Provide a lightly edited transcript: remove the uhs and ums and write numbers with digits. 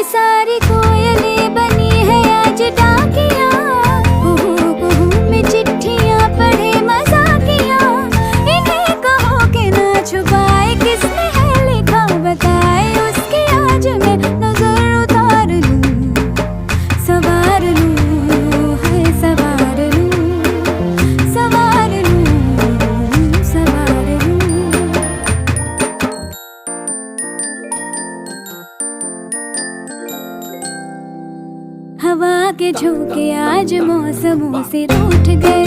सारी कोयलें बनी है आज डाकियाँ, कुहू कुहू में चिट्ठियाँ पढ़े मजाकियाँ। इन्हें कहो कि ना छुपाए किसने है लिखा बताए, उसकी आज मैं नजर उतार लूं, सवार लूं, है सवार लूं, सवार लूं, सवार लूं। हवा के झोंके आज मौसमों से रूठ गए,